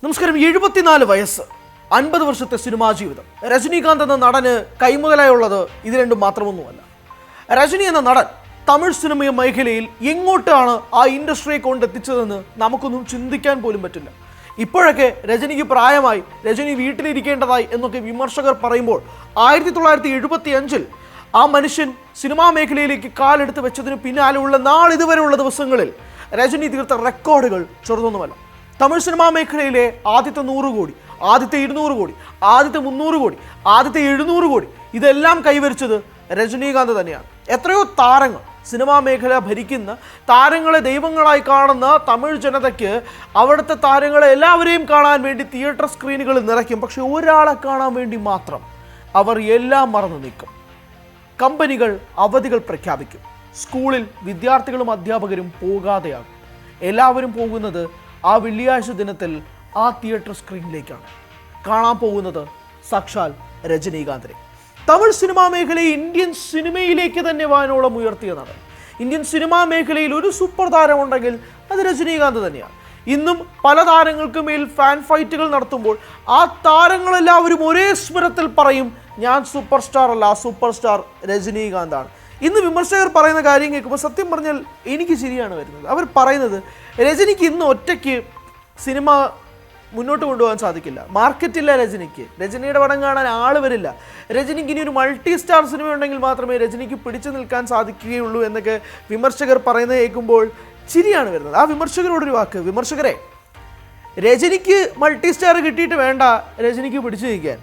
നമസ്കാരം. 74 വയസ്സ്, 50 വർഷത്തെ സിനിമാ ജീവിതം. രജനീകാന്ത് എന്ന നടന് കൈമുതലായുള്ളത് ഇത് രണ്ടും മാത്രമൊന്നുമല്ല. രജനി എന്ന നടൻ തമിഴ് സിനിമ മേഖലയിൽ എങ്ങോട്ടാണ് ആ ഇൻഡസ്ട്രിയെ കൊണ്ടെത്തിച്ചതെന്ന് നമുക്കൊന്നും ചിന്തിക്കാൻ പോലും പറ്റില്ല. ഇപ്പോഴൊക്കെ രജനിക്ക് പ്രായമായി, രജനി വീട്ടിലിരിക്കേണ്ടതായി എന്നൊക്കെ വിമർശകർ പറയുമ്പോൾ 1975 ആ മനുഷ്യൻ സിനിമാ മേഖലയിലേക്ക് കാലെടുത്ത് വെച്ചതിന് പിന്നാലെയുള്ള നാളിതുവരെയുള്ള ദിവസങ്ങളിൽ രജനി തീർത്ത റെക്കോർഡുകൾ ചെറുതൊന്നുമല്ല. തമിഴ് സിനിമാ മേഖലയിലെ ആദ്യത്തെ 100 കോടി, ആദ്യത്തെ 200 കോടി, ആദ്യത്തെ 300 കോടി, ആദ്യത്തെ 700 കോടി ഇതെല്ലാം കൈവരിച്ചത് രജനീകാന്ത് തന്നെയാണ്. എത്രയോ താരങ്ങൾ, സിനിമാ മേഖല ഭരിക്കുന്ന താരങ്ങളെ ദൈവങ്ങളായി കാണുന്ന തമിഴ് ജനതയ്ക്ക് അവിടുത്തെ താരങ്ങളെ എല്ലാവരെയും കാണാൻ വേണ്ടി തിയേറ്റർ സ്ക്രീനുകളിൽ നിറയ്ക്കും. പക്ഷെ ഒരാളെ കാണാൻ വേണ്ടി മാത്രം അവർ എല്ലാം മറന്നു നിൽക്കും. കമ്പനികൾ അവധികൾ പ്രഖ്യാപിക്കും. സ്കൂളിൽ വിദ്യാർത്ഥികളും അധ്യാപകരും പോകാതെയാകും. എല്ലാവരും പോകുന്നത് ആ വെള്ളിയാഴ്ച ദിനത്തിൽ ആ തിയേറ്റർ സ്ക്രീനിലേക്കാണ്. കാണാൻ പോകുന്നത് സാക്ഷാൽ രജനീകാന്തിനെ. തമിഴ് സിനിമാ മേഖലയെ ഇന്ത്യൻ സിനിമയിലേക്ക് തന്നെ വാനോളം ഉയർത്തിയ നടൻ. ഇന്ത്യൻ സിനിമാ മേഖലയിൽ ഒരു സൂപ്പർ താരമുണ്ടെങ്കിൽ അത് രജനീകാന്ത് തന്നെയാണ്. ഇന്നും പല താരങ്ങൾക്ക് മേൽ ഫാൻ ഫൈറ്റുകൾ നടത്തുമ്പോൾ ആ താരങ്ങളെല്ലാവരും ഒരേ സ്വരത്തിൽ പറയും, ഞാൻ സൂപ്പർ സ്റ്റാർ അല്ല, സൂപ്പർ സ്റ്റാർ രജനീകാന്താണ്. ഇന്ന് വിമർശകർ പറയുന്ന കാര്യം കേൾക്കുമ്പോൾ സത്യം പറഞ്ഞാൽ എനിക്ക് ശരിയാണ് വരുന്നത്. അവർ പറയുന്നത് രജനിക്ക് ഇന്ന് ഒറ്റയ്ക്ക് സിനിമ മുന്നോട്ട് കൊണ്ടുപോകാൻ സാധിക്കില്ല, മാർക്കറ്റില്ല രജനിക്ക്, രജനിയുടെ പടം കാണാൻ ആൾ വരില്ല, രജനിക്ക് ഇനി ഒരു മൾട്ടി സ്റ്റാർ സിനിമ ഉണ്ടെങ്കിൽ മാത്രമേ രജനിക്ക് പിടിച്ചു നിൽക്കാൻ സാധിക്കുകയുള്ളൂ എന്നൊക്കെ വിമർശകർ പറയുന്നത് കേൾക്കുമ്പോൾ ചിരിയാണ് വരുന്നത്. ആ വിമർശകരോടൊരു വാക്ക്, വിമർശകരെ, രജനിക്ക് മൾട്ടി സ്റ്റാർ കിട്ടിയിട്ട് വേണ്ട രജനിക്ക് പിടിച്ചു നിൽക്കാൻ.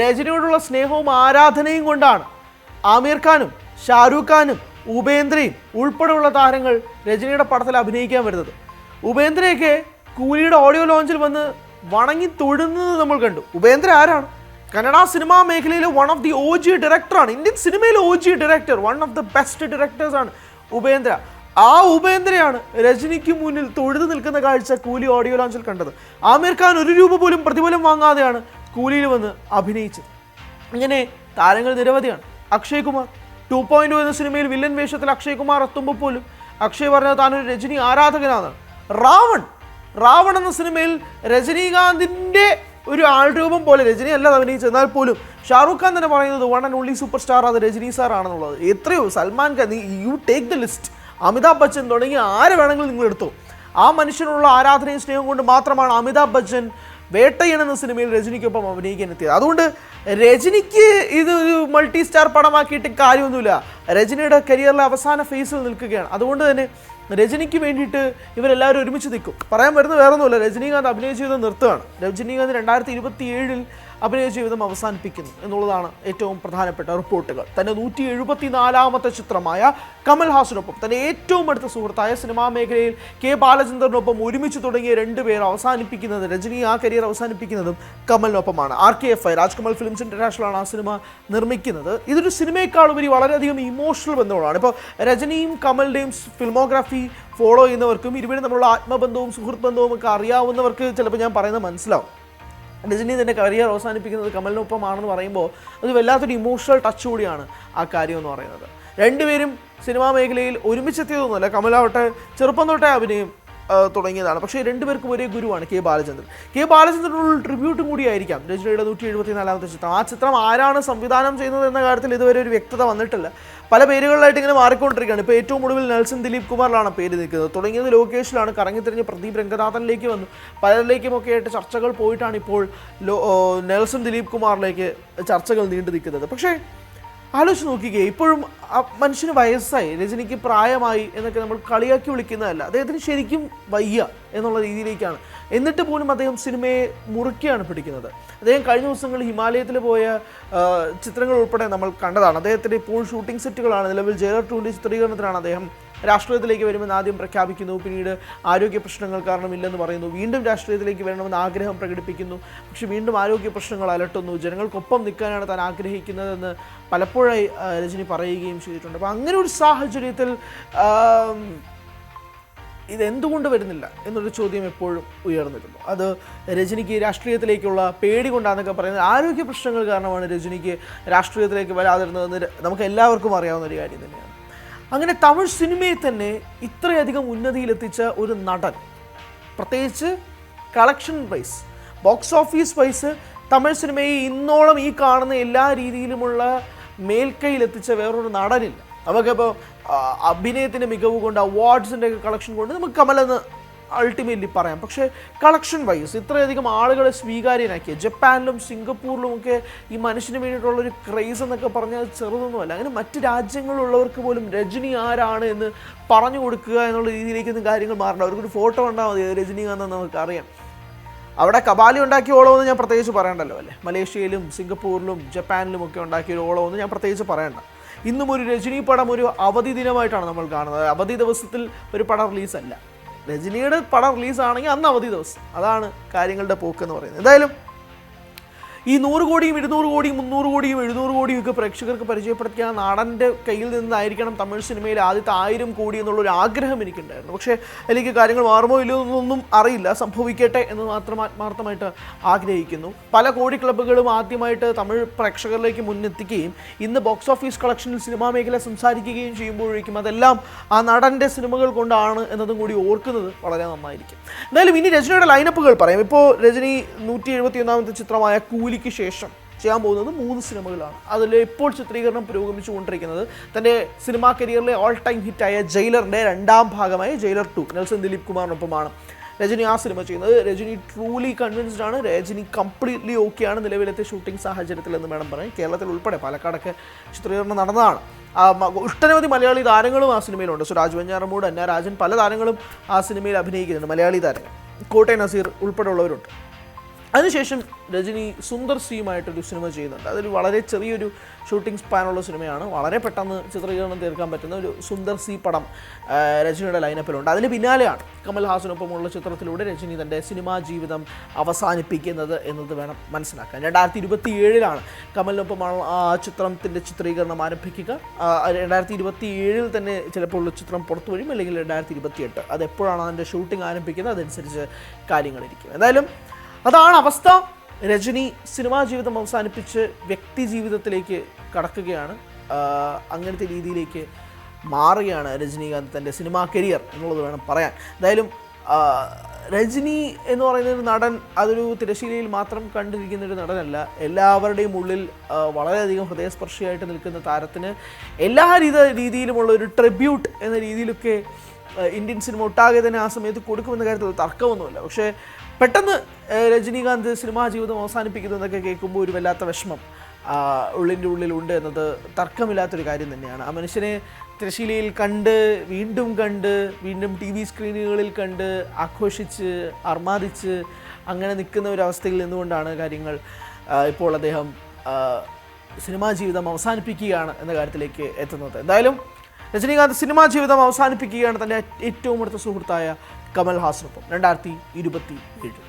രജനിയോടുള്ള സ്നേഹവും ആരാധനയും കൊണ്ടാണ് ആമിർ ഖാനും ഷാരൂഖ് ഖാനും ഉപേന്ദ്രയും ഉൾപ്പെടെയുള്ള താരങ്ങൾ രജനിയുടെ പടത്തിൽ അഭിനയിക്കാൻ വരുന്നത്. ഉപേന്ദ്രയൊക്കെ കൂലിയുടെ ഓഡിയോ ലോഞ്ചിൽ വന്ന് വണങ്ങി തൊഴുന്നത് നമ്മൾ കണ്ടു. ഉപേന്ദ്ര ആരാണ്? കന്നഡ സിനിമാ മേഖലയിലെ വൺ ഓഫ് ദി OG ഡയറക്ടറാണ്. ഇന്ത്യൻ സിനിമയിലെ OG director, one of the best ഡയറക്ടേഴ്സാണ് ഉപേന്ദ്ര. ആ ഉപേന്ദ്രയാണ് രജനിക്ക് മുന്നിൽ തൊഴുതു നിൽക്കുന്ന കാഴ്ച കൂലി ഓഡിയോ ലോഞ്ചിൽ കണ്ടത്. ആമിർ ഖാൻ 1 രൂപ പോലും പ്രതിഫലം വാങ്ങാതെയാണ് കൂലിയിൽ വന്ന് അഭിനയിച്ചത്. ഇങ്ങനെ താരങ്ങൾ നിരവധിയാണ്. അക്ഷയ് കുമാർ 2.0 എന്ന സിനിമയിൽ വില്ലൻ വേഷത്തിൽ അക്ഷയ് കുമാർ എത്തുമ്പോൾ പോലും അക്ഷയ് പറഞ്ഞത് താനൊരു രജനി ആരാധകനാണ്. റാവൺ എന്ന സിനിമയിൽ രജനീകാന്തിൻ്റെ ഒരു ആൾരൂപം പോലെ രജനി അല്ല അഭിനയിച്ചത്, എന്നാൽ പോലും ഷാറൂഖ് ഖാൻ തന്നെ പറയുന്നത് one and only super star അത് രജനി സാർ ആണെന്നുള്ളത്. എത്രയോ Salman Khan, you take the list, Amitabh Bachchan തുടങ്ങി ആരെ വേണമെങ്കിലും നിങ്ങൾ എടുത്തോ. ആ മനുഷ്യനുള്ള ആരാധനയും സ്നേഹം കൊണ്ട് മാത്രമാണ് അമിതാഭ് ബച്ചൻ വേട്ടയൻ എന്ന സിനിമയിൽ രജനിക്കൊപ്പം അഭിനയിക്കാൻ എത്തിയത്. അതുകൊണ്ട് രജനിക്ക് ഇത് ഒരു മൾട്ടി സ്റ്റാർ പടമാക്കിയിട്ട് കാര്യമൊന്നുമില്ല. രജനിയുടെ കരിയറിലെ അവസാന ഫേസിൽ നിൽക്കുകയാണ്. അതുകൊണ്ട് തന്നെ രജനിക്ക് വേണ്ടിയിട്ട് ഇവരെല്ലാവരും ഒരുമിച്ച് നിൽക്കും. പറയാൻ വരുന്നത് വേറൊന്നുമില്ല, രജനീകാന്ത് അഭിനയ ജീവിതം നിർത്തുകയാണ്. രജനീകാന്ത് 2027 അഭിനയ ജീവിതം അവസാനിപ്പിക്കുന്നു എന്നുള്ളതാണ് ഏറ്റവും പ്രധാനപ്പെട്ട റിപ്പോർട്ടുകൾ. തൻ്റെ 174ാമത്തെ ചിത്രമായ കമൽ ഹാസനൊപ്പം തൻ്റെ ഏറ്റവും അടുത്ത സുഹൃത്തായ സിനിമാ മേഖലയിൽ കെ ബാലചന്ദ്രനൊപ്പം ഒരുമിച്ച് തുടങ്ങിയ 2 പേർ അവസാനിപ്പിക്കുന്നത്, രജനി ആ കരിയർ അവസാനിപ്പിക്കുന്നതും കമലിനൊപ്പമാണ്. RKFI രാജ്കമൽ ഫിലിംസ് ഇൻ്റർനാഷണലാണ് ആ സിനിമ നിർമ്മിക്കുന്നത്. ഇതൊരു സിനിമയെക്കാളുപരി വളരെയധികം ഇമോഷണൽ ബന്ധങ്ങളാണ്. ഇപ്പോൾ രജനിയും കമലിൻ്റെയും ഫിൽമോഗ്രാഫി ഫോളോ ചെയ്യുന്നവർക്കും ഇരുവരും തമ്മിലുള്ള ആത്മബന്ധവും സുഹൃത്ത് ബന്ധവും ഒക്കെ അറിയാവുന്നവർക്ക് ചിലപ്പോൾ ഞാൻ പറയുന്നത് മനസ്സിലാവും. രജനി തന്നെ കരിയർ അവസാനിപ്പിക്കുന്നത് കമലിനൊപ്പമാണെന്ന് പറയുമ്പോൾ അത് വല്ലാത്തൊരു ഇമോഷണൽ ടച്ച് കൂടിയാണ് ആ കാര്യം എന്ന് പറയുന്നത്. 2 പേരും സിനിമാ മേഖലയിൽ ഒരുമിച്ചെത്തിയതൊന്നുമല്ല. കമലാവട്ടെ ചെറുപ്പം തൊട്ടേ അഭിനയം തുടങ്ങിയതാണ്. പക്ഷേ 2 പേർക്കും ഒരേ ഗുരുവാണ് കെ ബാലചന്ദ്രനുള്ള ട്രിബ്യൂട്ടും കൂടിയായിരിക്കാം രജനിയുടെ 174ാമത്തെ ചിത്രം. ആ ചിത്രം ആരാണ് സംവിധാനം ചെയ്യുന്നത് എന്ന കാര്യത്തിൽ ഇതുവരെ ഒരു വ്യക്തത വന്നിട്ടില്ല. പല പേരുകളിലായിട്ട് ഇങ്ങനെ മാറിക്കൊണ്ടിരിക്കുകയാണ്. ഇപ്പോൾ ഏറ്റവും ഒടുവിൽ നെൽസൺ ദിലീപ് കുമാറിലാണ് പേര് നിൽക്കുന്നത്. തുടങ്ങിയത് ലോകേഷിലാണ്, കറങ്ങിത്തിരിഞ്ഞ് പ്രദീപ് രംഗനാഥനിലേക്ക് വന്നു. പലരിലേക്കുമൊക്കെ ആയിട്ട് ചർച്ചകൾ പോയിട്ടാണ് ഇപ്പോൾ നെൽസൺ ദിലീപ് കുമാറിലേക്ക് ചർച്ചകൾ നീണ്ടു നിൽക്കുന്നത്. പക്ഷേ ആലോചിച്ച് നോക്കിക്കേ, ഇപ്പോഴും ആ മനുഷ്യന് വയസ്സായി, രജനിക്ക് പ്രായമായി എന്നൊക്കെ നമ്മൾ കളിയാക്കി വിളിക്കുന്നതല്ല, അദ്ദേഹത്തിന് ശരിക്കും വയ്യ എന്നുള്ള രീതിയിലേക്കാണ്. എന്നിട്ട് പോലും അദ്ദേഹം സിനിമയെ മുറുക്കിയാണ് പിടിക്കുന്നത്. അദ്ദേഹം കഴിഞ്ഞ ദിവസങ്ങളിൽ ഹിമാലയത്തിൽ പോയ ചിത്രങ്ങൾ ഉൾപ്പെടെ നമ്മൾ കണ്ടതാണ്. അദ്ദേഹത്തിൻ്റെ ഇപ്പോൾ ഷൂട്ടിംഗ് സെറ്റുകളാണ്. നിലവിൽ ജയിലർ 2ൻ്റെ ചിത്രീകരണത്തിനാണ് അദ്ദേഹം. രാഷ്ട്രീയത്തിലേക്ക് വരുമെന്ന് ആദ്യം പ്രഖ്യാപിക്കുന്നു, പിന്നീട് ആരോഗ്യ പ്രശ്നങ്ങൾ കാരണം ഇല്ലെന്ന് പറയുന്നു, വീണ്ടും രാഷ്ട്രീയത്തിലേക്ക് വരണമെന്ന് ആഗ്രഹം പ്രകടിപ്പിക്കുന്നു, പക്ഷേ വീണ്ടും ആരോഗ്യ പ്രശ്നങ്ങൾ അലട്ടുന്നു. ജനങ്ങൾക്കൊപ്പം നിൽക്കാനാണ് താൻ ആഗ്രഹിക്കുന്നതെന്ന് പലപ്പോഴായി രജനി പറയുകയും ചെയ്തിട്ടുണ്ട്. അപ്പോൾ അങ്ങനെ ഒരു സാഹചര്യത്തിൽ ഇതെന്തുകൊണ്ട് വരുന്നില്ല എന്നൊരു ചോദ്യം എപ്പോഴും ഉയർന്നിരുന്നു. അത് രജനിക്ക് രാഷ്ട്രീയത്തിലേക്കുള്ള പേടി കൊണ്ടാണെന്നൊക്കെ പറയുന്നത് ആരോഗ്യ പ്രശ്നങ്ങൾ കാരണമാണ് രജനിക്ക് രാഷ്ട്രീയത്തിലേക്ക് വരാതിരുന്നതെന്ന് നമുക്ക് എല്ലാവർക്കും അറിയാവുന്ന ഒരു കാര്യം തന്നെയാണ്. അങ്ങനെ തമിഴ് സിനിമയെ തന്നെ ഇത്രയധികം ഉന്നതിയിലെത്തിച്ച ഒരു നടൻ, പ്രത്യേകിച്ച് collection wise, box office wise Tamil സിനിമയെ ഇന്നോളം ഈ കാണുന്ന എല്ലാ രീതിയിലുമുള്ള മേൽക്കൈയിലെത്തിച്ച വേറൊരു നടനില്ല. നമുക്കിപ്പോൾ അഭിനയത്തിൻ്റെ മികവ് കൊണ്ട്, അവാർഡ്സിൻ്റെ കളക്ഷൻ കൊണ്ട് നമുക്ക് കമലെന്ന് അൾട്ടിമേറ്റ്ലി പറയാം. പക്ഷേ കളക്ഷൻ വൈസ് ഇത്രയധികം ആളുകളെ സ്വീകാര്യനാക്കിയ ജപ്പാനിലും സിംഗപ്പൂരിലുമൊക്കെ ഈ മനുഷ്യന് വേണ്ടിയിട്ടുള്ളൊരു ക്രേസ് എന്നൊക്കെ പറഞ്ഞാൽ ചെറുതൊന്നുമല്ല. അങ്ങനെ മറ്റ് രാജ്യങ്ങളിലുള്ളവർക്ക് പോലും രജനി ആരാണ് എന്ന് പറഞ്ഞു കൊടുക്കുക എന്നുള്ള രീതിയിലേക്കൊന്നും കാര്യങ്ങൾ മാറണ്ട. അവർക്കൊരു ഫോട്ടോ കണ്ടാൽ മതി രജനീകാന്ത് എന്ന് നമുക്കറിയാം. അവിടെ കബാലി ഉണ്ടാക്കിയ ഓളമെന്ന് ഞാൻ പ്രത്യേകിച്ച് പറയണ്ടല്ലോ അല്ലേ. മലേഷ്യയിലും സിംഗപ്പൂരിലും ജപ്പാനിലും ഒക്കെ ഉണ്ടാക്കിയ ഒരു ഓളമെന്ന് ഞാൻ പ്രത്യേകിച്ച് പറയണ്ട. ഇന്നും ഒരു രജനി പടം ഒരു അവധി ദിനമായിട്ടാണ് നമ്മൾ കാണുന്നത്. അവധി ദിവസത്തിൽ ഒരു പടം റിലീസല്ല. രജനിയുടെ പടം റിലീസാണെങ്കിൽ അന്ന് അവധി ദിവസം. അതാണ് കാര്യങ്ങളുടെ പോക്കെന്ന് പറയുന്നത്. എന്തായാലും ഈ 100 കോടിയും 200 കോടിയും 300 കോടിയും 700 കോടിയും ഒക്കെ പ്രേക്ഷകർക്ക് പരിചയപ്പെടുത്തിയ നാടൻ്റെ കയ്യിൽ നിന്നായിരിക്കണം തമിഴ് സിനിമയിൽ ആദ്യത്തെ 1000 കോടി എന്നുള്ളൊരു ആഗ്രഹം എനിക്കുണ്ടായിരുന്നു. പക്ഷേ എനിക്ക് കാര്യങ്ങൾ മാറുമോ ഇല്ലയോ എന്നൊന്നും അറിയില്ല. സംഭവിക്കട്ടെ എന്ന് മാത്രം ആത്മാർത്ഥമായിട്ട് ആഗ്രഹിക്കുന്നു. പല കോടി ക്ലബ്ബുകളും ആദ്യമായിട്ട് തമിഴ് പ്രേക്ഷകരിലേക്ക് മുന്നെത്തിക്കുകയും ഇന്ന് ബോക്സ് ഓഫീസ് കളക്ഷനിൽ സിനിമാ മേഖല സംസാരിക്കുകയും ചെയ്യുമ്പോഴേക്കും അതെല്ലാം ആ നടൻ്റെ സിനിമകൾ കൊണ്ടാണ് എന്നതും കൂടി ഓർക്കുന്നത് വളരെ നന്നായിരിക്കും. എന്തായാലും ഇനി രജനിയുടെ ലൈനപ്പുകൾ പറയാം. ഇപ്പോൾ രജനി 171ാമത്തെ ചിത്രമായ കൂലിക്ക് ശേഷം ചെയ്യാൻ പോകുന്നത് 3 സിനിമകളാണ്. അതിൽ ഇപ്പോൾ ചിത്രീകരണം പുരോഗമിച്ചുകൊണ്ടിരിക്കുന്നത് തൻ്റെ സിനിമാ കരിയറിലെ ഓൾ ടൈം ഹിറ്റായ ജയിലറിൻ്റെ 2ാം ഭാഗമായ ജയിലർ 2 നെൽസൺ ദിലീപ് കുമാറിനൊപ്പമാണ് രജനി ആ സിനിമ ചെയ്യുന്നത്. രജനി ട്രൂലി കൺവിൻസ്ഡ് ആണ്. രജനി കംപ്ലീറ്റ്ലി ഓക്കെയാണ് നിലവിലത്തെ ഷൂട്ടിംഗ് സാഹചര്യത്തിൽ എന്ന് വേണം പറയാൻ. കേരളത്തിൽ ഉൾപ്പെടെ പാലക്കാടൊക്കെ ചിത്രീകരണം നടന്നതാണ്. ഒട്ടനവധി മലയാളി താരങ്ങളും ആ സിനിമയിലുണ്ട്. സുരാജ് വെഞ്ഞാറമൂട്, അന്ന രാജൻ, പല താരങ്ങളും ആ സിനിമയിൽ അഭിനയിക്കുന്നുണ്ട്. മലയാളി താരങ്ങൾ കോട്ടയം നസീർ ഉൾപ്പെടെയുള്ളവരുണ്ട്. അതിനുശേഷം രജനി സുന്ദർ സിയുമായിട്ടൊരു സിനിമ ചെയ്യുന്നുണ്ട്. അതൊരു വളരെ ചെറിയൊരു ഷൂട്ടിംഗ് സ്പാനുള്ള സിനിമയാണ്. വളരെ പെട്ടെന്ന് ചിത്രീകരണം തീർക്കാൻ പറ്റുന്ന ഒരു സുന്ദർ സി പടം രജനിയുടെ ലൈനപ്പിലുണ്ട്. അതിന് പിന്നാലെയാണ് കമൽ ഹാസനൊപ്പമുള്ള ചിത്രത്തിലൂടെ രജനി തൻ്റെ സിനിമാ ജീവിതം അവസാനിപ്പിക്കുന്നത് എന്നത് വേണം മനസ്സിലാക്കാൻ. 2027 കമലിനൊപ്പമാണ് ആ ചിത്രത്തിൻ്റെ ചിത്രീകരണം ആരംഭിക്കുക. 2027 തന്നെ ചിലപ്പോൾ ചിത്രം പുറത്തു വരും, അല്ലെങ്കിൽ 2028. അതെപ്പോഴാണ് അതിൻ്റെ ഷൂട്ടിംഗ് ആരംഭിക്കുന്നത് അതനുസരിച്ച് കാര്യങ്ങളിരിക്കും. എന്തായാലും അതാണ് അവസ്ഥ. രജനി സിനിമാ ജീവിതം അവസാനിപ്പിച്ച് വ്യക്തി ജീവിതത്തിലേക്ക് കടക്കുകയാണ്. അങ്ങനത്തെ രീതിയിലേക്ക് മാറുകയാണ് രജനീകാന്ത് തൻ്റെ സിനിമാ കരിയർ എന്നുള്ളത് വേണം പറയാൻ. എന്തായാലും രജനി എന്ന് പറയുന്ന ഒരു നടൻ അതൊരു തിരശ്ശീലയിൽ മാത്രം കണ്ടിരിക്കുന്നൊരു നടനല്ല. എല്ലാവരുടെയും ഉള്ളിൽ വളരെയധികം ഹൃദയസ്പർശിയായിട്ട് നിൽക്കുന്ന താരത്തിന് എല്ലാ രീതിയിലുമുള്ള ഒരു ട്രിബ്യൂട്ട് എന്ന രീതിയിലൊക്കെ ഇന്ത്യൻ സിനിമ ഒട്ടാകെ തന്നെ ആ സമയത്ത് കൊടുക്കുമെന്ന കാര്യത്തിൽ തർക്കമൊന്നുമില്ല. പക്ഷേ പെട്ടെന്ന് രജനീകാന്ത് സിനിമാ ജീവിതം അവസാനിപ്പിക്കുന്നു എന്നൊക്കെ കേൾക്കുമ്പോൾ ഒരു വല്ലാത്ത വിഷമം ഉള്ളിൻ്റെ ഉള്ളിലുണ്ട് എന്നത് തർക്കമില്ലാത്തൊരു കാര്യം തന്നെയാണ്. ആ മനുഷ്യനെ തിരശ്ശീലയിൽ വീണ്ടും TV സ്ക്രീനുകളിൽ കണ്ട് ആഘോഷിച്ച് അർമാദിച്ച് അങ്ങനെ നിൽക്കുന്ന ഒരവസ്ഥയിൽ നിന്നുകൊണ്ടാണ് കാര്യങ്ങൾ ഇപ്പോൾ അദ്ദേഹം സിനിമാ ജീവിതം അവസാനിപ്പിക്കുകയാണ് എന്ന കാര്യത്തിലേക്ക് എത്തുന്നത്. എന്തായാലും രജനീകാന്ത് സിനിമാ ജീവിതം അവസാനിപ്പിക്കുകയാണ് തൻ്റെ ഏറ്റവും അടുത്ത സുഹൃത്തായ കമൽ ഹാസനൊപ്പം 2027.